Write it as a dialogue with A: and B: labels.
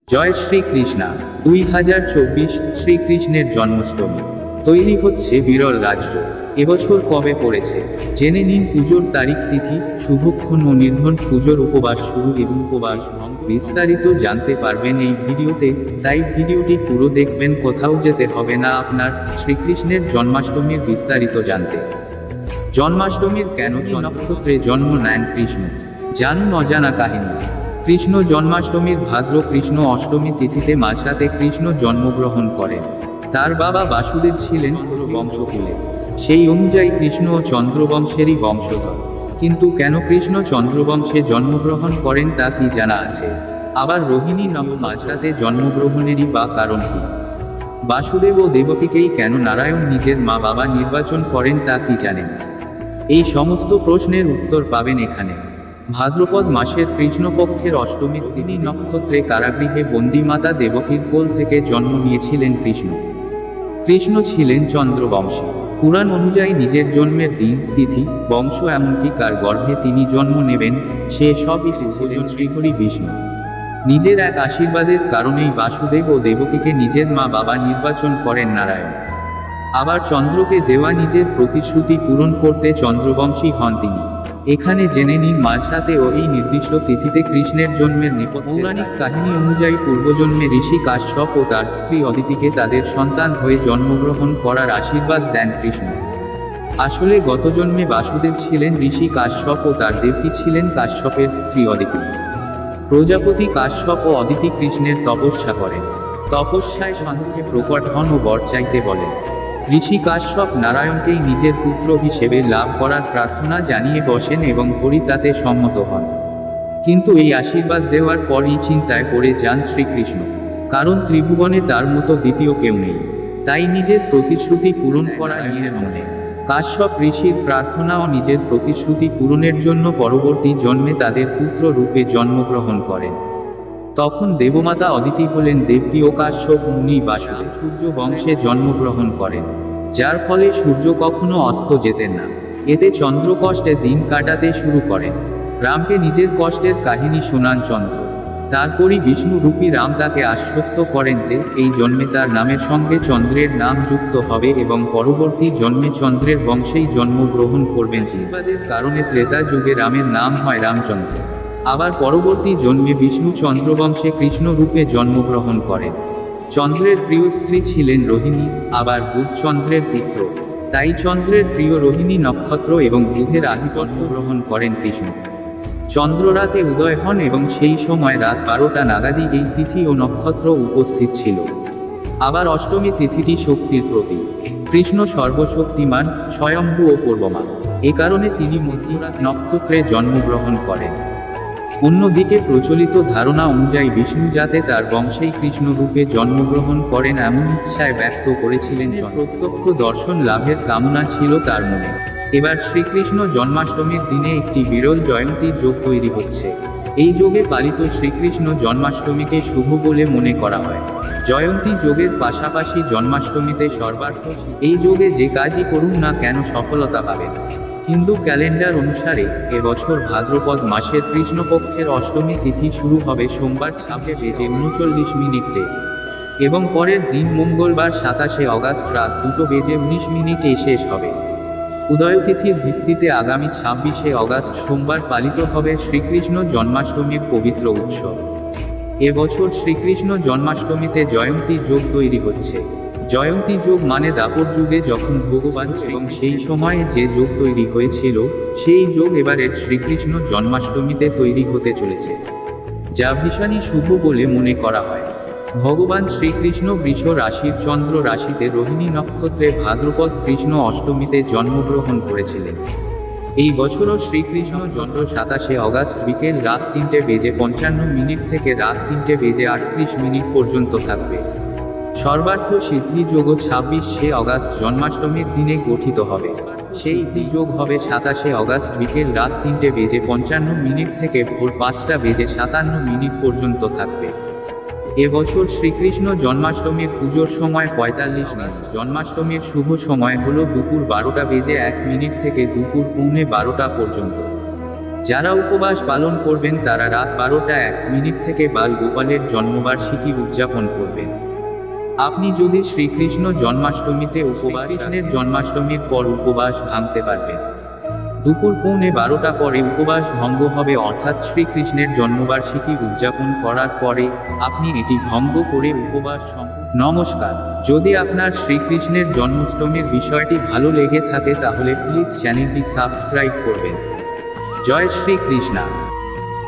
A: জয় শ্রীকৃষ্ণা। 2024 শ্রীকৃষ্ণের জন্মাষ্টমী। তৈরি হচ্ছে বিরল রাজ্য। এবছর কবে পড়েছে জেনে নিন পুজোর তারিখ, তিথি, শুভক্ষণ ও নির্ঘণ্ট পুজোর উপবাস শুরু এবং উপবাস ভঙ্গ বিস্তারিত জানতে পারবেন এই ভিডিওতে, তাই ভিডিওটি পুরো দেখবেন, কোথাও যেতে হবে না আপনার। শ্রীকৃষ্ণের জন্মাষ্টমীর বিস্তারিত জানতে, জন্মাষ্টমীর কেন নক্ষত্রে জন্ম নেন কৃষ্ণ, জানুন অজানা কাহিনী। কৃষ্ণ জন্মাষ্টমীর ভাদ্র কৃষ্ণ অষ্টমী তিথিতে মাঝরাতে কৃষ্ণ জন্মগ্রহণ করেন। তার বাবা বাসুদেব ছিলেন বংশকুলে, সেই অনুযায়ী কৃষ্ণ ও চন্দ্রবংশেরই বংশধর। কিন্তু কেন কৃষ্ণ চন্দ্রবংশে জন্মগ্রহণ করেন তা কি জানা আছে? আবার রোহিণী নব মাঝরাতে জন্মগ্রহণেরই বা কারণ কি? বাসুদেব ও দেবকীকেই কেন নারায়ণ নিজের মা বাবা নির্বাচন করেন তা কি জানেন? এই সমস্ত প্রশ্নের উত্তর পাবেন এখানে। ভাদ্রপদ মাসের কৃষ্ণপক্ষের অষ্টমীর তিথি নক্ষত্রে কারাগৃহে বন্দী মাতা দেবকীর কোল থেকে জন্ম নিয়েছিলেন কৃষ্ণ। কৃষ্ণ ছিলেন চন্দ্রবংশী। পুরাণ অনুযায়ী নিজের জন্মের দিন, তিথি, বংশ, এমনকি কার গর্ভে তিনি জন্ম নেবেন, সে সবই ভোজন শ্রীহরি বিষ্ণু। নিজের এক আশীর্বাদের কারণেই বাসুদেব ও দেবকীকে নিজের মা বাবা নির্বাচন করেন নারায়ণ। আবার চন্দ্রকে দেওয়া নিজের প্রতিশ্রুতি পূরণ করতে চন্দ্রবংশী হন তিনি। এখানে জেনে নিন মাঝরাতে ও এই নির্দিষ্ট তিথিতে কৃষ্ণের জন্মের নেপথ্যে। পৌরাণিক কাহিনী অনুযায়ী পূর্বজন্মে ঋষি কাশ্যপ ও তার স্ত্রী অদিতিকে তাদের সন্তান হয়ে জন্মগ্রহণ করার আশীর্বাদ দেন কৃষ্ণ। আসলে গত জন্মে বাসুদেব ছিলেন ঋষি কাশ্যপ ও তার দেবকী ছিলেন কাশ্যপের স্ত্রী অদিতি। প্রজাপতি কাশ্যপ ও অদিতি কৃষ্ণের তপস্যা করেন। তপস্যায় শান্তিকে প্রকট হন ও বর চাইতে বলেন। ঋষি কাশ্যপ নারায়ণকেই নিজের পুত্র হিসেবে লাভ করার প্রার্থনা জানিয়ে বসেন এবং হরি তাতে সম্মত হন। কিন্তু এই আশীর্বাদ দেওয়ার পরই চিন্তায় পড়ে যান শ্রীকৃষ্ণ, কারণ ত্রিভুবনে তার মতো দ্বিতীয় কেউ নেই। তাই নিজের প্রতিশ্রুতি পূরণ করা নিয়ে মনে কাশ্যপ ঋষির প্রার্থনা ও নিজের প্রতিশ্রুতি পূরণের জন্য পরবর্তী জন্মে তাদের পুত্র রূপে জন্মগ্রহণ করেন। তখন দেবমাতা অদিতি হলেন দেবকী ও কাশ্যপ মুনি বাসুদেব সূর্য বংশে জন্মগ্রহণ করেন, যার ফলে সূর্য কখনো অস্ত যেতেন না। এতে চন্দ্র কষ্টে দিন কাটাতে শুরু করেন। রামকে নিজের কষ্টের কাহিনী শোনান চন্দ্র। তারপরই বিষ্ণু রূপী রাম তাকে আশ্বস্ত করেন যে এই জন্মে তার নামের সঙ্গে চন্দ্রের নাম যুক্ত হবে এবং পরবর্তী জন্মে চন্দ্রের বংশেই জন্মগ্রহণ করবেন। আশীর্বাদের কারণে ত্রেতা যুগে রামের নাম হয় রামচন্দ্র। আবার পরবর্তী জন্মে বিষ্ণু চন্দ্রবংশে কৃষ্ণ রূপে জন্মগ্রহণ করেন। চন্দ্রের প্রিয় স্ত্রী ছিলেন রোহিণী, আবার বুধ চন্দ্রের পুত্র। তাই চন্দ্রের প্রিয় রোহিণী নক্ষত্র এবং বুধের আধিপত্য গ্রহণ করেন কৃষ্ণ। চন্দ্র রাতে উদয় হন এবং সেই সময় রাত 12টা নাগাদই এই তিথি ও নক্ষত্র উপস্থিত ছিল। আবার অষ্টমী তিথিটি শক্তির প্রতীক। কৃষ্ণ সর্বশক্তিমান, স্বয়ম্ভু ও পূর্বমা। এ কারণে তিনি মধ্যরাত নক্ষত্রে জন্মগ্রহণ করেন। অন্যদিকে প্রচলিত ধারণা অনুযায়ী বিষ্ণু যাতে তার বংশেই কৃষ্ণ রূপে জন্মগ্রহণ করেন এমন ইচ্ছায় ব্যক্ত করেছিলেন। প্রত্যক্ষ দর্শন লাভের কামনা ছিল তার মনে। এবার শ্রীকৃষ্ণ জন্মাষ্টমীর দিনে একটি বিরল জয়ন্তী যোগ তৈরি হচ্ছে। এই যোগে পালিত শ্রীকৃষ্ণ জন্মাষ্টমীকে শুভ বলে মনে করা হয়। জয়ন্তী যোগের পাশাপাশি জন্মাষ্টমীতে সর্বার্থ। এই যোগে যে কাজই করুন না কেন সফলতা পাবেন। হিন্দু ক্যালেন্ডার অনুসারে এবছর ভাদ্রপদ মাসের কৃষ্ণপক্ষের অষ্টমী তিথি শুরু হবে সোমবার 6:39 এবং পরের দিন মঙ্গলবার 27 অগাস্ট রাত 2:19 শেষ হবে। উদয়তিথির ভিত্তিতে আগামী 26 অগাস্ট সোমবার পালিত হবে শ্রীকৃষ্ণ জন্মাষ্টমীর পবিত্র উৎসব। এবছর শ্রীকৃষ্ণ জন্মাষ্টমীতে জয়ন্তী যোগ তৈরি হচ্ছে। জয়ন্তী যোগ মানে দাপর যুগে যখন ভগবান এবং সেই সময়ে যে যোগ তৈরি হয়েছিল, সেই যোগ এবারের শ্রীকৃষ্ণ জন্মাষ্টমীতে তৈরি হতে চলেছে, যা ভীষণই শুভ বলে মনে করা হয়। ভগবান শ্রীকৃষ্ণ বৃষ রাশির চন্দ্র রাশিতে রোহিণী নক্ষত্রে ভাদ্রপদ কৃষ্ণ অষ্টমীতে জন্মগ্রহণ করেছিলেন। এই বছরও শ্রীকৃষ্ণ জন্ম 27 অগাস্ট বিকেল রাত 3:55 থেকে রাত 3:38 পর্যন্ত থাকবে। সর্বার্থ সিদ্ধি যোগও 26 অগাস্ট জন্মাষ্টমীর দিনে গঠিত হবে। সেই যোগ হবে 27 অগাস্ট বিকেল রাত 3:55 থেকে ভোর 5:57 পর্যন্ত থাকবে। এবছর শ্রীকৃষ্ণ জন্মাষ্টমীর পুজোর সময় 45 মিনিট। জন্মাষ্টমীর শুভ সময় হল দুপুর 12:01 থেকে দুপুর 11:15 পর্যন্ত। যারা উপবাস পালন করবেন তারা রাত 12:01 থেকে বাল গোপালের জন্মবার্ষিকী উদযাপন করবেন। আপনি যদি শ্রীকৃষ্ণ জন্মাষ্টমীতে উপবাস কৃষ্ণের জন্মাষ্টমীর পর উপবাস ভাঙতে পারবেন। দুপুর 11:15 পরে উপবাস ভঙ্গ হবে, অর্থাৎ শ্রীকৃষ্ণের জন্মবার্ষিকী উদযাপন করার পরে আপনি এটি ভঙ্গ করে উপবাস নমস্কার। যদি আপনার শ্রীকৃষ্ণের জন্মাষ্টমীর বিষয়টি ভালো লেগে থাকে তাহলে প্লিজ চ্যানেলটি সাবস্ক্রাইব করবেন। জয় শ্রীকৃষ্ণ।